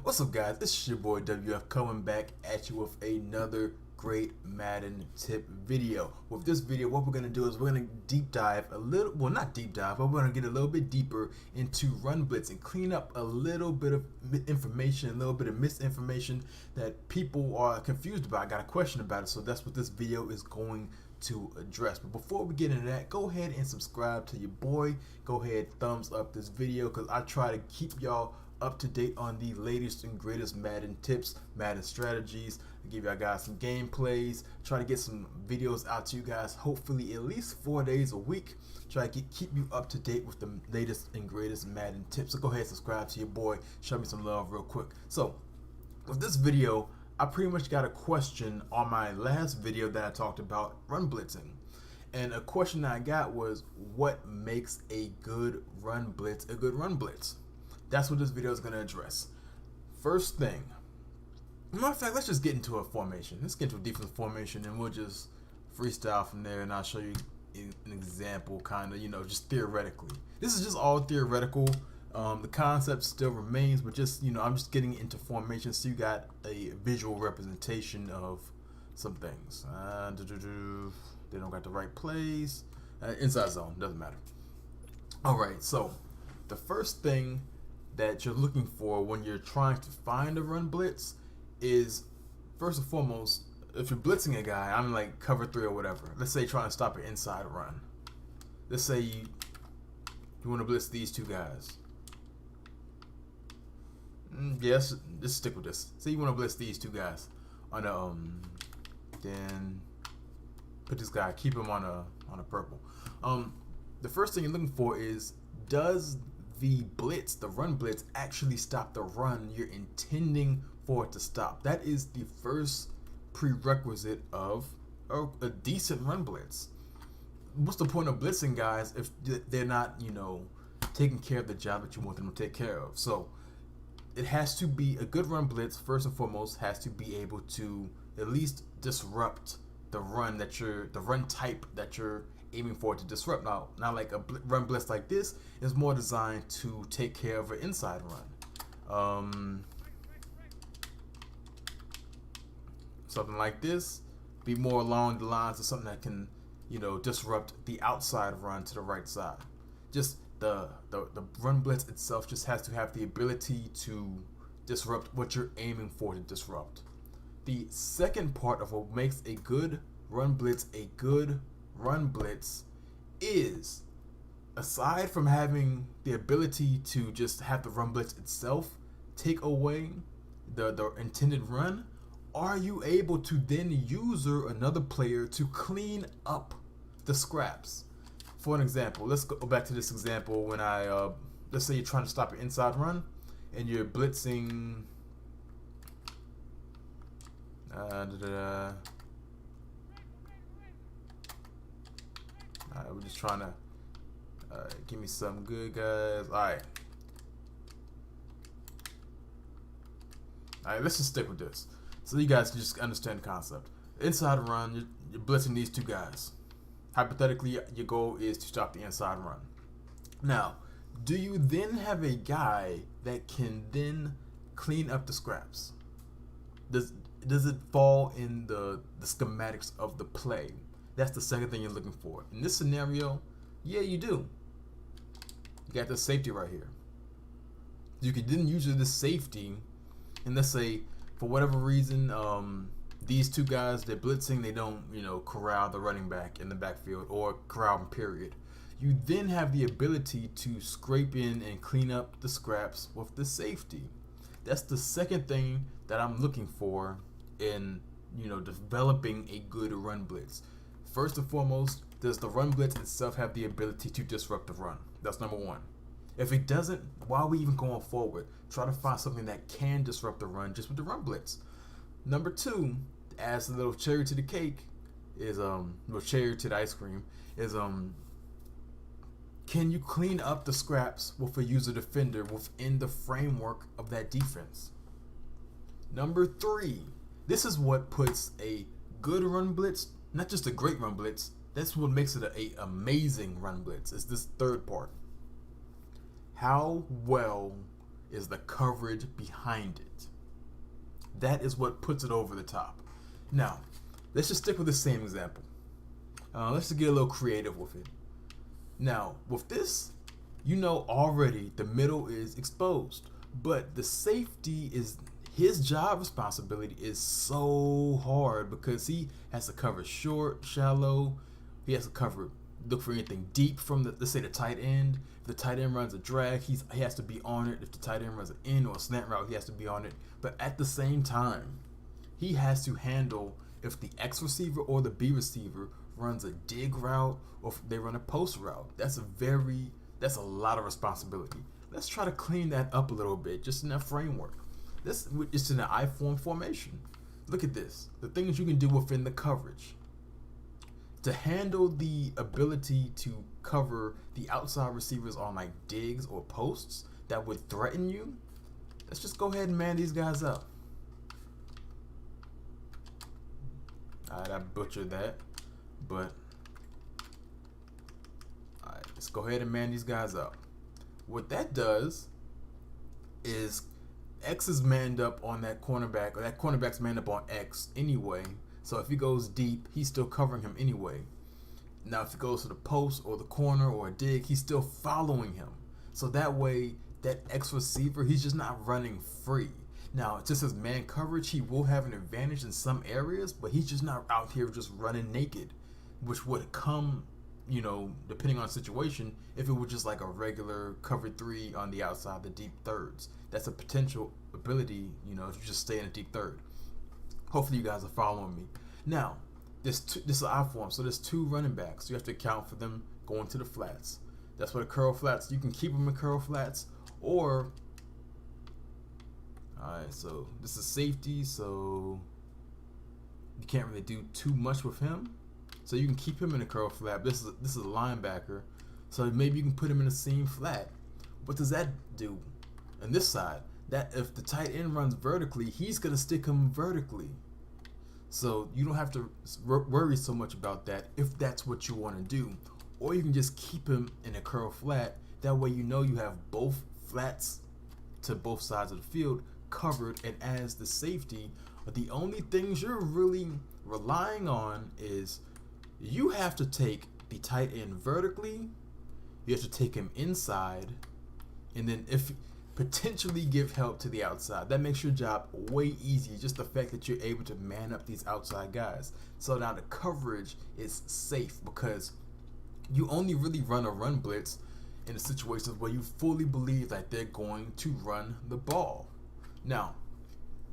What's up, guys? It's your boy WF coming back at you with another great Madden tip video. With this video, what we're going to do is we're going to deep dive a little, well, not deep dive, but we're going to get a little bit deeper into run blitz and clean up a little bit of information, a little bit of misinformation that people are confused about. I got a question about it, so that's what this video is going to address. But before we get into that, go ahead and subscribe to your boy. Go ahead, thumbs up this video, because I try to keep y'all up to date on the latest and greatest Madden tips, Madden strategies. I give y'all guys some gameplays, try to get some videos out to you guys, hopefully at least 4 days a week. Try to keep you up to date with the latest and greatest Madden tips. So go ahead and subscribe to your boy, show me some love real quick. So with this video, I pretty much got a question on my last video that I talked about run blitzing. And a question that I got was, what makes a good run blitz a good run blitz? That's what this video is going to address. First thing, matter of fact, let's just get into a formation. Let's get into a defensive formation and we'll just freestyle from there, and I'll show you an example, kind of, just theoretically. This is just all theoretical. The concept still remains, but just, I'm just getting into formation so you got a visual representation of some things. They don't got the right plays. Inside zone, doesn't matter. Alright, so the first thing that you're looking for when you're trying to find a run blitz is, first and foremost, if you're blitzing a guy, I'm like cover 3 or whatever. Let's say you're trying to stop an inside run. Let's say you want to blitz these two guys. Yes, just stick with this. Say you want to blitz these two guys on a then put this guy, keep him on a purple. The first thing you're looking for is, does the blitz, the run blitz, actually stop the run you're intending for it to stop? That is the first prerequisite of a decent run blitz. What's the point of blitzing guys if they're not, taking care of the job that you want them to take care of? So it has to be a good run blitz. First and foremost, has to be able to at least disrupt the run the run type that you're aiming for to disrupt. Now like a run blitz like this is more designed to take care of an inside run. Something like this be more along the lines of something that can, disrupt the outside run to the right side. Just the run blitz itself just has to have the ability to disrupt what you're aiming for to disrupt. The second part of what makes a good run blitz a good run blitz is, aside from having the ability to just have the run blitz itself take away the intended run, are you able to then use another player to clean up the scraps? For an example, let's go back to this example when let's say you're trying to stop an inside run and you're blitzing we're just trying to give me some good guys. Alright, let's just stick with this so you guys can just understand the concept. Inside run, you're blitzing these two guys. Hypothetically, your goal is to stop the inside run. Now, do you then have a guy that can then clean up the scraps? Does it fall in the schematics of the play? That's the second thing you're looking for. In this scenario, yeah, you do. You got the safety right here. You could then use this safety, and let's say for whatever reason, these two guys, they're blitzing, they don't, corral the running back in the backfield or corral him, period. You then have the ability to scrape in and clean up the scraps with the safety. That's the second thing that I'm looking for in, developing a good run blitz. First and foremost, does the run blitz itself have the ability to disrupt the run? That's number one. If it doesn't, why are we even going forward? Try to find something that can disrupt the run just with the run blitz. Number two, adds a little cherry to the cake, is little cherry to the ice cream, is can you clean up the scraps with a user defender within the framework of that defense? Number three, this is what puts a good run blitz, not just a great run blitz, that's what makes it a amazing run blitz, is this third part. How well is the coverage behind it. That is what puts it over the top. Now, let's just stick with the same example. Let's just get a little creative with it. Now, with this, you know already the middle is exposed, but the safety is his job responsibility is so hard because he has to cover short, shallow. He has to cover, look for anything deep from the, let's say, the tight end. If the tight end runs a drag, he has to be on it. If the tight end runs an in or a slant route, he has to be on it. But at the same time, he has to handle if the X receiver or the B receiver runs a dig route or if they run a post route. That's a lot of responsibility. Let's try to clean that up a little bit, just in that framework. This is in an I-form formation. Look at this. The things you can do within the coverage. To handle the ability to cover the outside receivers on like digs or posts that would threaten you, let's just go ahead and man these guys up. Alright, I butchered that. But alright, let's go ahead and man these guys up. What that does is X is manned up on that cornerback, or that cornerback's manned up on X anyway. So if he goes deep, he's still covering him anyway. Now if he goes to the post or the corner or a dig, he's still following him. So that way, that X receiver, he's just not running free. Now, just as man coverage, he will have an advantage in some areas, but he's just not out here just running naked, which would come, you know, depending on the situation, if it was just like a regular cover 3 on the outside, the deep thirds. That's a potential ability, you know, if you just stay in a deep third. Hopefully you guys are following me. Now, this is I form, so there's 2 running backs. You have to account for them going to the flats. That's where the curl flats, you can keep them in curl flats, or, alright, so this is safety, so you can't really do too much with him. So you can keep him in a curl flat. This is a linebacker, so maybe you can put him in a seam flat. What does that do? On this side, that if the tight end runs vertically, he's gonna stick him vertically. So you don't have to worry so much about that if that's what you want to do. Or you can just keep him in a curl flat. That way you know you have both flats to both sides of the field covered, and as the safety, the only things you're really relying on is you have to take the tight end vertically, you have to take him inside, and then if potentially give help to the outside. That makes your job way easier, just the fact that you're able to man up these outside guys. So now the coverage is safe because you only really run a run blitz in the situations where you fully believe that they're going to run the ball. Now,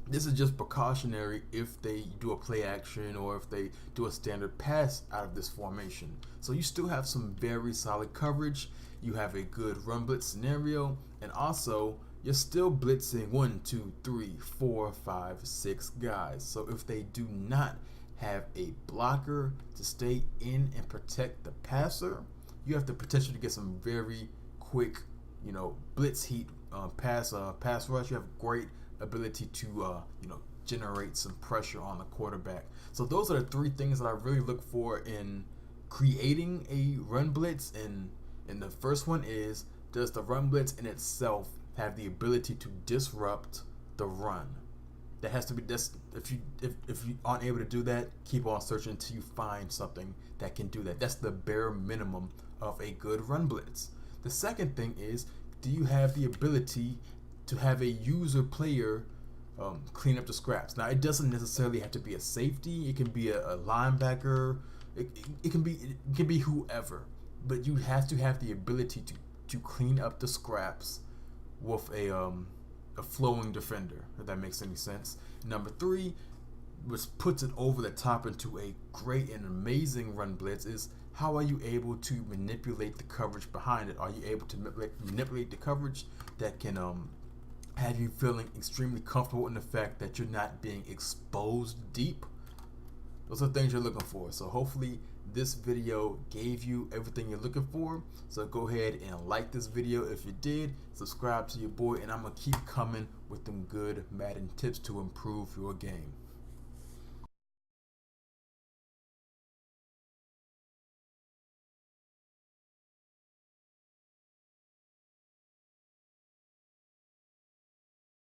this is just precautionary if they do a play action or if they do a standard pass out of this formation. So you still have some very solid coverage. You have a good run blitz scenario, and also you're still blitzing 1, 2, 3, 4, 5, 6 guys. So if they do not have a blocker to stay in and protect the passer, you have the potential to get some very quick, you know, blitz heat pass rush. You have great ability to you know, generate some pressure on the quarterback. So those are the 3 things that I really look for in creating a run blitz. And the first one is, does the run blitz in itself have the ability to disrupt the run? That has to be, if you aren't able to do that, keep on searching until you find something that can do that. That's the bare minimum of a good run blitz. The second thing is, do you have the ability to have a user player clean up the scraps? Now, it doesn't necessarily have to be a safety. It can be a linebacker. It can be whoever. But you have to have the ability to clean up the scraps with a flowing defender, if that makes any sense. Number 3, which puts it over the top into a great and amazing run blitz, is how are you able to manipulate the coverage behind it? Are you able to manipulate the coverage that can have you feeling extremely comfortable in the fact that you're not being exposed deep? Those are things you're looking for. So hopefully this video gave you everything you're looking for. So go ahead and like this video if you did, subscribe to your boy, and I'm gonna keep coming with them good Madden tips to improve your game.